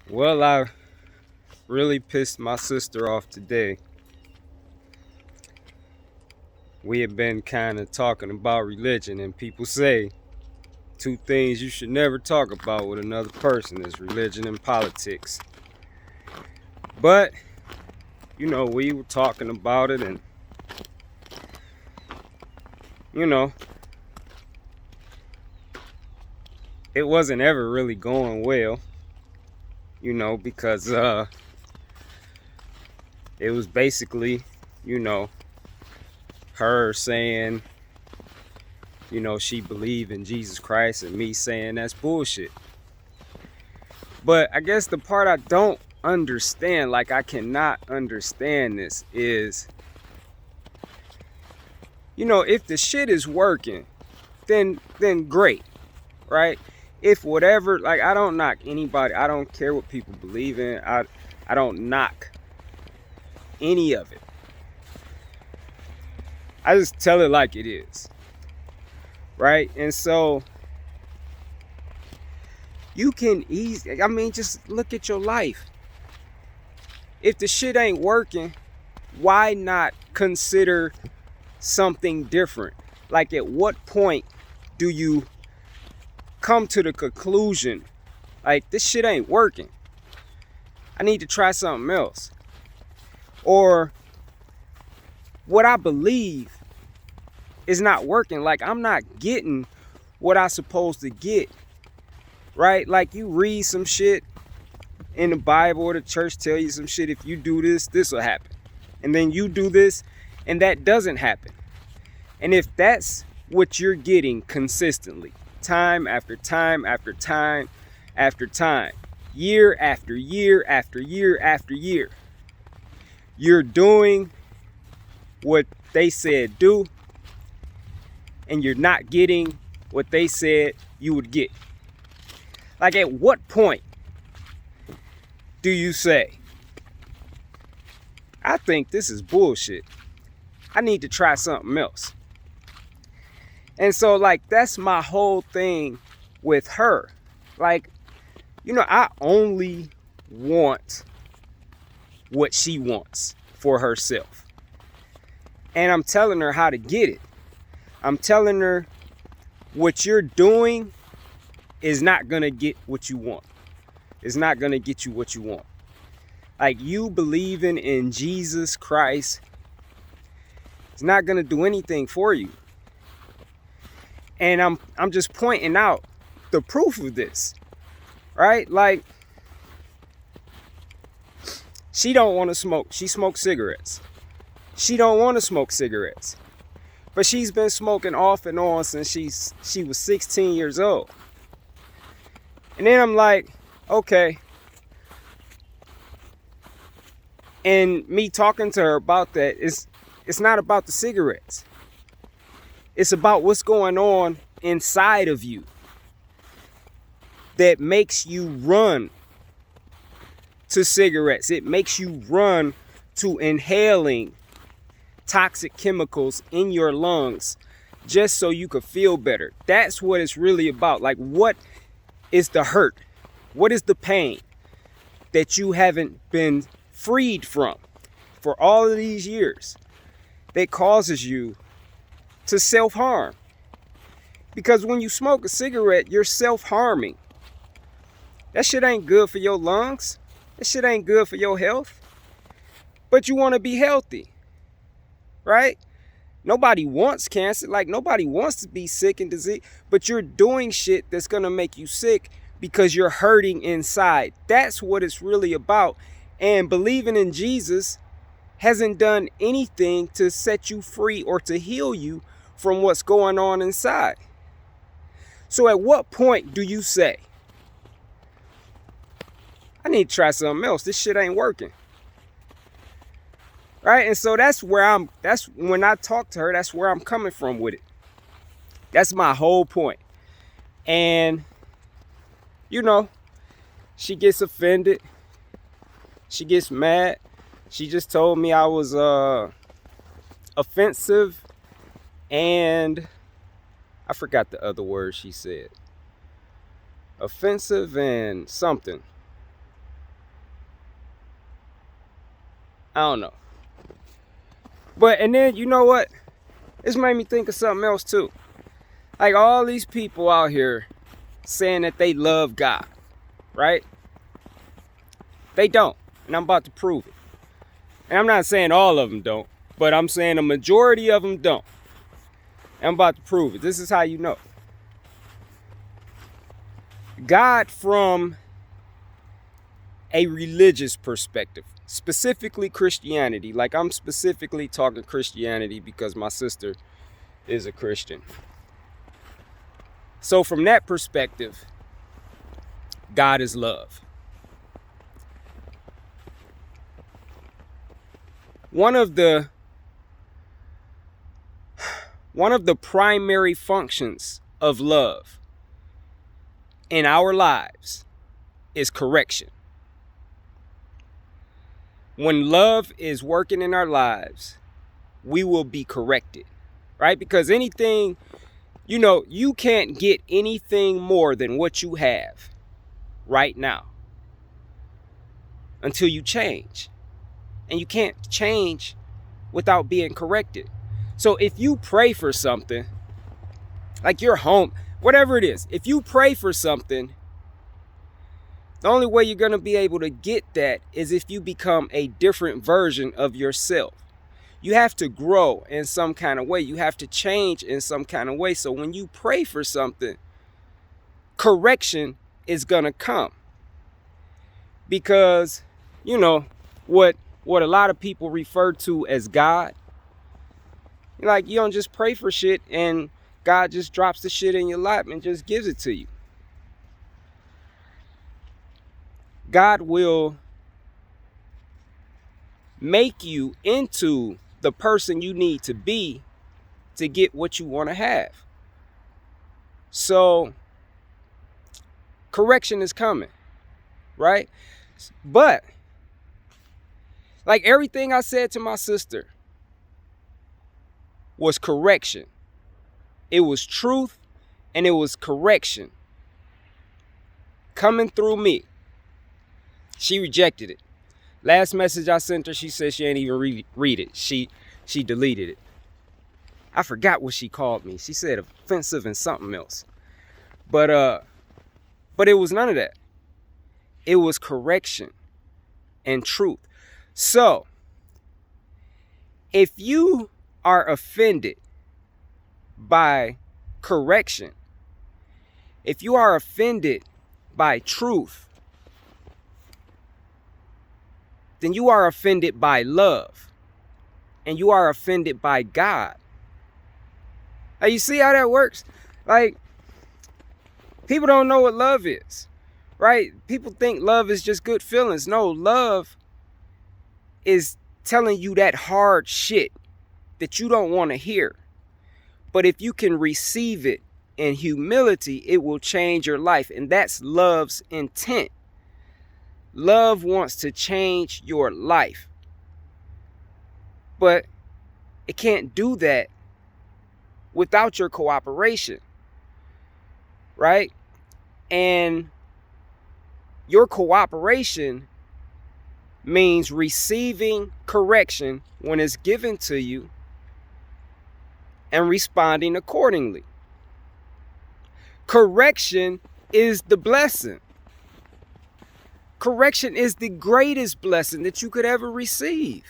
Well, I really pissed my sister off today. We have been kind of talking about religion, and people say two things you should never talk about with another person is religion and politics. But, we were talking about it, and, you know, it wasn't ever really going well, because it was basically, you know, her saying, she believed in Jesus Christ and me saying that's bullshit. But I guess the part I don't understand, like I cannot understand this, is, if the shit is working, then great, right? If whatever, like I don't knock anybody, I don't care what people believe in. I don't knock any of it. I just tell it like it is. Right? And so you can just look at your life. If the shit ain't working, why not consider something different? Like, at what point do you come to the conclusion, like, this shit ain't working, I need to try something else? Or what I believe is not working. Like, I'm not getting what I'm supposed to get, right? Like, you read some shit in the Bible or the church tell you some shit, if you do this, this will happen. And then you do this, and that doesn't happen. And if that's what you're getting consistently, time after time after time after time, year after year after year after year, you're doing what they said do, and you're not getting what they said you would get. Like, at what point do you say, I think this is bullshit, I need to try something else? And so, like, that's my whole thing with her. Like, I only want what she wants for herself. And I'm telling her how to get it. I'm telling her what you're doing is not going to get what you want. It's not going to get you what you want. Like, you believing in Jesus Christ is not going to do anything for you. And I'm just pointing out the proof of this, right? Like, she don't want to smoke. She smokes cigarettes. She don't want to smoke cigarettes. But she's been smoking off and on since she was 16 years old. And then I'm like, okay. And me talking to her about that, it's not about the cigarettes. It's about what's going on inside of you that makes you run to cigarettes. It makes you run to inhaling toxic chemicals in your lungs just so you could feel better. That's what it's really about. Like, what is the hurt? What is the pain that you haven't been freed from for all of these years that causes you to self-harm? Because when you smoke a cigarette, you're self-harming. That shit ain't good for your lungs. That shit ain't good for your health. But you want to be healthy, right? Nobody wants cancer. Like, nobody wants to be sick and disease. But you're doing shit that's going to make you sick because you're hurting inside. That's what it's really about. And believing in Jesus hasn't done anything to set you free or to heal you from what's going on inside. So at what point do you say, I need to try something else, this shit ain't working? Right? And so that's when I talk to her, that's where I'm coming from with it. That's my whole point. And, she gets offended. She gets mad. She just told me I was offensive, and I forgot the other word she said. Offensive and something. I don't know. But, and then, you know what? This made me think of something else too. Like all these people out here saying that they love God, right? They don't. And I'm about to prove it. And I'm not saying all of them don't, but I'm saying a majority of them don't. And I'm about to prove it. This is how you know. God from a religious perspective, specifically Christianity. Like I'm specifically talking Christianity because my sister is a Christian. So from that perspective, God is love. One of the primary functions of love in our lives is correction. When love is working in our lives, we will be corrected, right? Because anything, you can't get anything more than what you have right now until you change. And you can't change without being corrected. So if you pray for something, like your home, whatever it is, if you pray for something, the only way you're going to be able to get that is if you become a different version of yourself. You have to grow in some kind of way. You have to change in some kind of way. So when you pray for something, correction is going to come. Because, what a lot of people refer to as God, like you don't just pray for shit and God just drops the shit in your lap and just gives it to you. God will make you into the person you need to be to get what you want to have. So correction is coming, right? But like everything I said to my sister was correction. It was truth and it was correction coming through me. She rejected it. Last message I sent her, she said she ain't even read it. She deleted it. I forgot what she called me. She said offensive and something else. But it was none of that. It was correction and truth. So, if you are offended by correction, if you are offended by truth, then you are offended by love. And you are offended by God. Now, you see how that works? Like, people don't know what love is, right? People think love is just good feelings. No, love is telling you that hard shit that you don't want to hear. But if you can receive it in humility, it will change your life. And that's love's intent. Love wants to change your life. But it can't do that without your cooperation, right? And your cooperation means receiving correction when it's given to you and responding accordingly. Correction is the blessing. Correction is the greatest blessing that you could ever receive.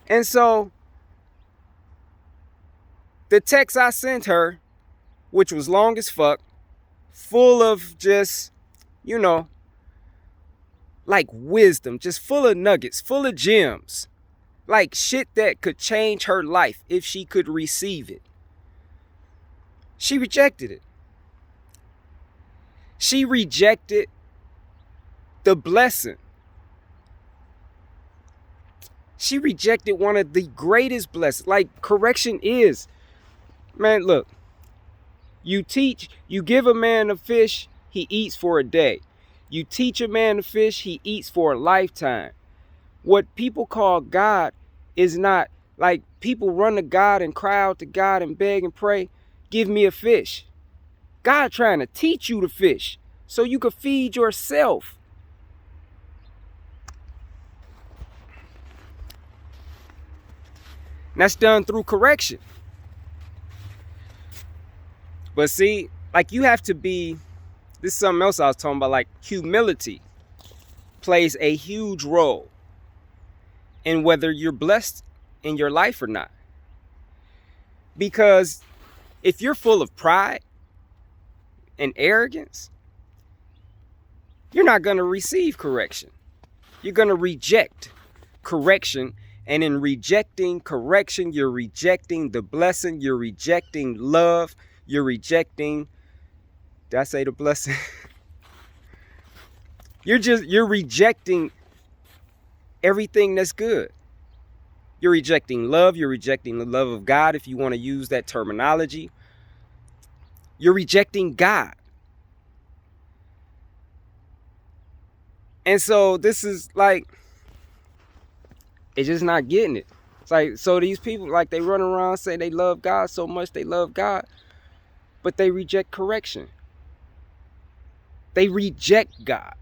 And so, the text I sent her, which was long as fuck, full of just, like wisdom, just full of nuggets, full of gems, like shit that could change her life if she could receive it. She rejected it. She rejected the blessing. She rejected one of the greatest blessings. Like correction is, man, look, you give a man a fish, he eats for a day. You teach a man to fish, he eats for a lifetime. What people call God is not like people run to God and cry out to God and beg and pray, give me a fish. God trying to teach you to fish so you can feed yourself. And that's done through correction. But see, like, you have to be, this is something else I was talking about, like humility plays a huge role in whether you're blessed in your life or not. Because if you're full of pride and arrogance, you're not going to receive correction. You're going to reject correction. And in rejecting correction, you're rejecting the blessing. You're rejecting love. You're rejecting, did I say the blessing? You're rejecting everything that's good. You're rejecting love. You're rejecting the love of God, if you want to use that terminology. You're rejecting God. And so this is like, it's just not getting it. It's like, so these people, like, they run around say they love God so much, they love God, but they reject correction. They reject God.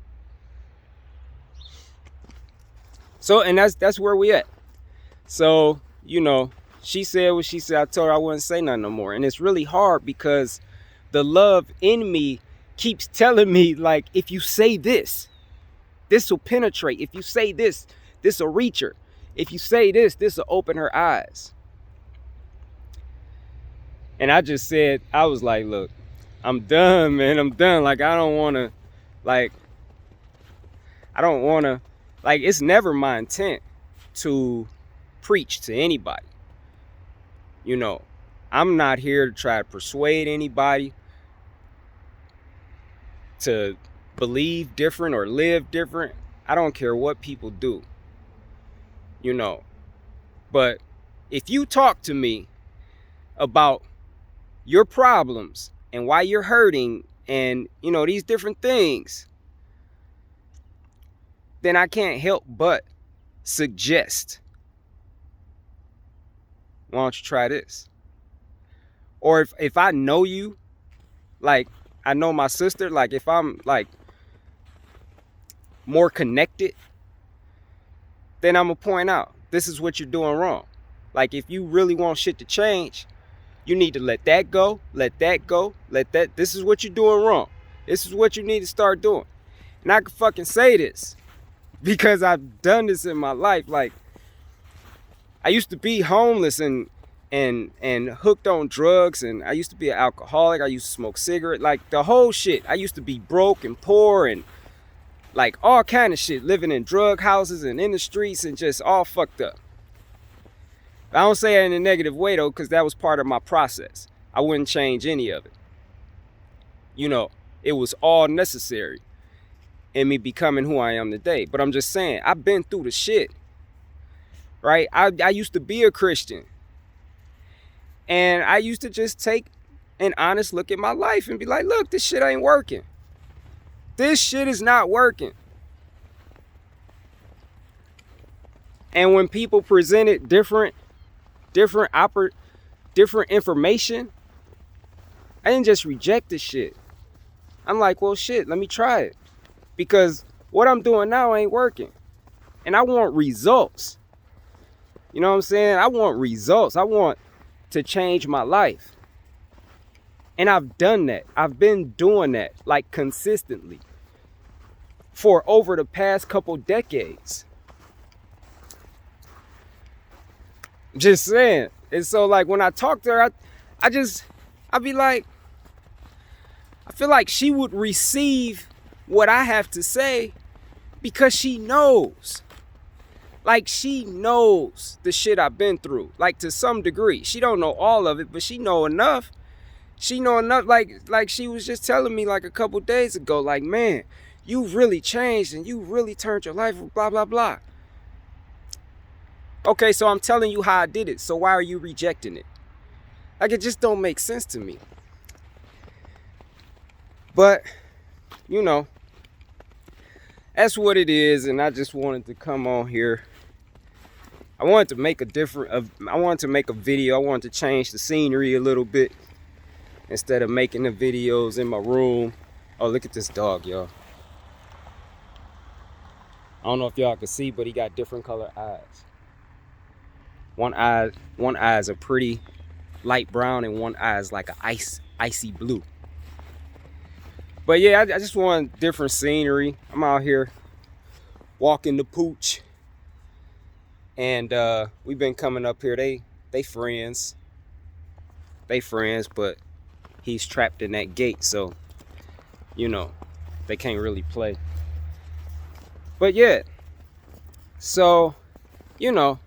So, and that's where we at. So, you know, she said what she said. I told her I wouldn't say nothing no more. And it's really hard because the love in me keeps telling me, like, if you say this, this will penetrate. If you say this, this will reach her. If you say this, this will open her eyes. And I just said, I was like, look, I'm done, man. I'm done. Like, I don't want to, like, it's never my intent to preach to anybody. You know, I'm not here to try to persuade anybody to believe different or live different. I don't care what people do, you know. But if you talk to me about your problems and why you're hurting and, you know, these different things, then I can't help but suggest, why don't you try this? Or if I know you, like I know my sister, like if I'm like more connected, then I'm gonna point out, this is what you're doing wrong. Like, if you really want shit to change, you need to let that go, let that go, this is what you're doing wrong. This is what you need to start doing. And I can fucking say this because I've done this in my life. Like, I used to be homeless and hooked on drugs, and I used to be an alcoholic. I used to smoke cigarettes, like the whole shit. I used to be broke and poor and like all kind of shit, living in drug houses and in the streets and just all fucked up. I don't say that in a negative way though, because that was part of my process. I wouldn't change any of it. You know, it was all necessary in me becoming who I am today. But I'm just saying, I've been through the shit, right? I used to be a Christian. And I used to just take an honest look at my life and be like, look, this shit ain't working. This shit is not working. And when people presented different information, I didn't just reject this shit. I'm like, well, shit, let me try it. Because what I'm doing now ain't working. And I want results. You know what I'm saying? I want results. I want to change my life. And I've done that. I've been doing that, like, consistently for over the past couple decades. Just saying. And so, like, when I talk to her, I'd be like, I feel like she would receive what I have to say because she knows. Like, she knows the shit I've been through, like, to some degree. She don't know all of it, but she know enough. She know enough, like she was just telling me like a couple days ago, like, man, you've really changed and you really turned your life, blah, blah, blah. Okay, so I'm telling you how I did it. So why are you rejecting it? Like, it just don't make sense to me. But, you know, that's what it is. And I just wanted to come on here. I wanted to make a video. I wanted to change the scenery a little bit. Instead of making the videos in my room. Oh, look at this dog, y'all. I don't know if y'all can see, but he got different color eyes. One eye is a pretty light brown, and one eye is like a icy blue. But yeah, I just want different scenery. I'm out here walking the pooch, and we've been coming up here. They friends, but he's trapped in that gate, so you know they can't really play. But yeah, so you know,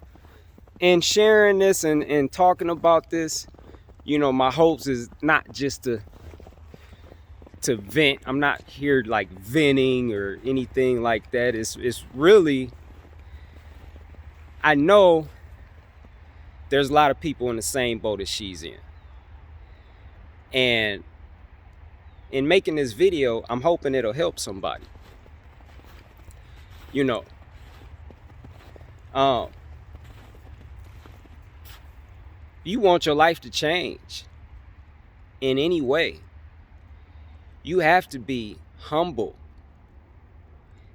in sharing this and talking about this, you know, my hopes is not just to vent. I'm not here like venting or anything like that. It's really, I know there's a lot of people in the same boat as she's in. And in making this video, I'm hoping it'll help somebody. You know, you want your life to change in any way, you have to be humble,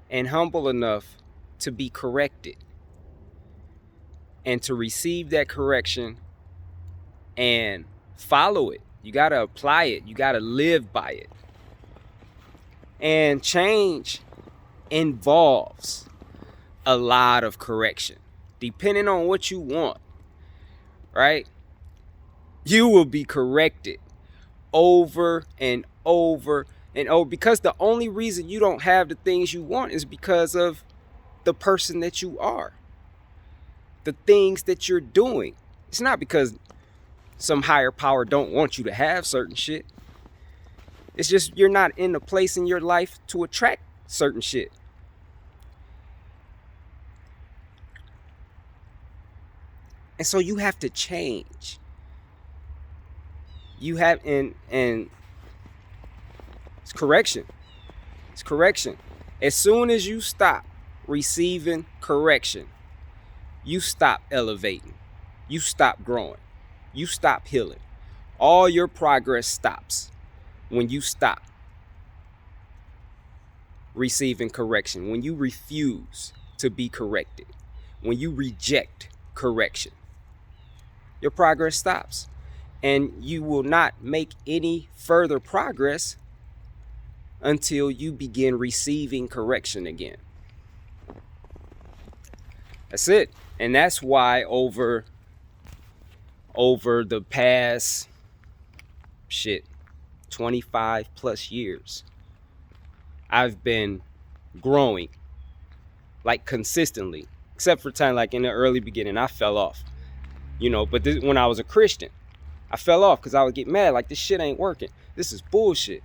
and humble enough to be corrected and to receive that correction and follow it. You got to apply it. You got to live by it. And change involves a lot of correction, depending on what you want, right? You will be corrected over and over and over, because the only reason you don't have the things you want is because of the person that you are, the things that you're doing. It's not because some higher power don't want you to have certain shit. It's just you're not in the place in your life to attract certain shit. And so you have to change. You have, and it's correction. It's correction. As soon as you stop receiving correction, you stop elevating. You stop growing. You stop healing. All your progress stops when you stop receiving correction, when you refuse to be corrected, when you reject correction. Your progress stops, and you will not make any further progress until you begin receiving correction again. That's it. And that's why over the past 25 plus years, I've been growing like consistently, except for time like in the early beginning I fell off, you know. But when I was a Christian, I fell off because I would get mad, like, this shit ain't working, this is bullshit.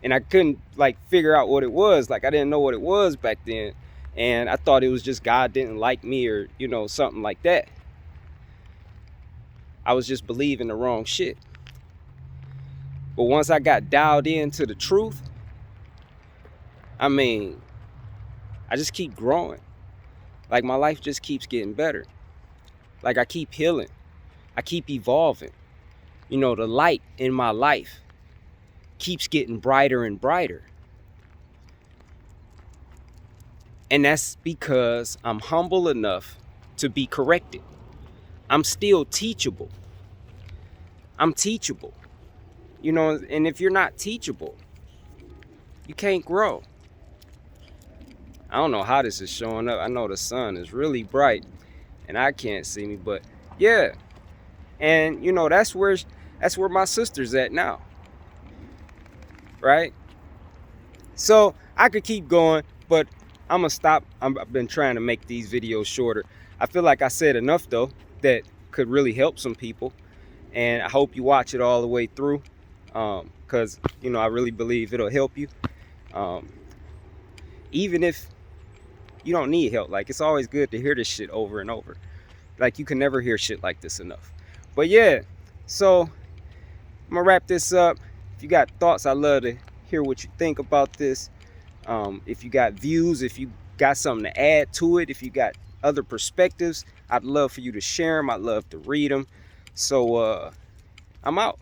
And I couldn't like figure out what it was. Like, I didn't know what it was back then, and I thought it was just God didn't like me, or you know, something like that. I was just believing the wrong shit. But once I got dialed into the truth, I mean, I just keep growing. Like, my life just keeps getting better. Like, I keep healing. I keep evolving. You know, the light in my life keeps getting brighter and brighter. And that's because I'm humble enough to be corrected. I'm still teachable. I'm teachable. You know, and if you're not teachable, you can't grow. I don't know how this is showing up. I know the sun is really bright and I can't see me, but yeah. And you know, that's where my sister's at now. Right? So I could keep going, but I'm gonna stop. I've been trying to make these videos shorter. I feel like I said enough though that could really help some people, and I hope you watch it all the way through, because you know, I really believe it'll help you, even if you don't need help. Like, it's always good to hear this shit over and over. Like, you can never hear shit like this enough. But yeah, so I'm gonna wrap this up. If you got thoughts, I'd love to hear what you think about this. If you got views, if you got something to add to it, if you got other perspectives, I'd love for you to share them. I'd love to read them. So I'm out.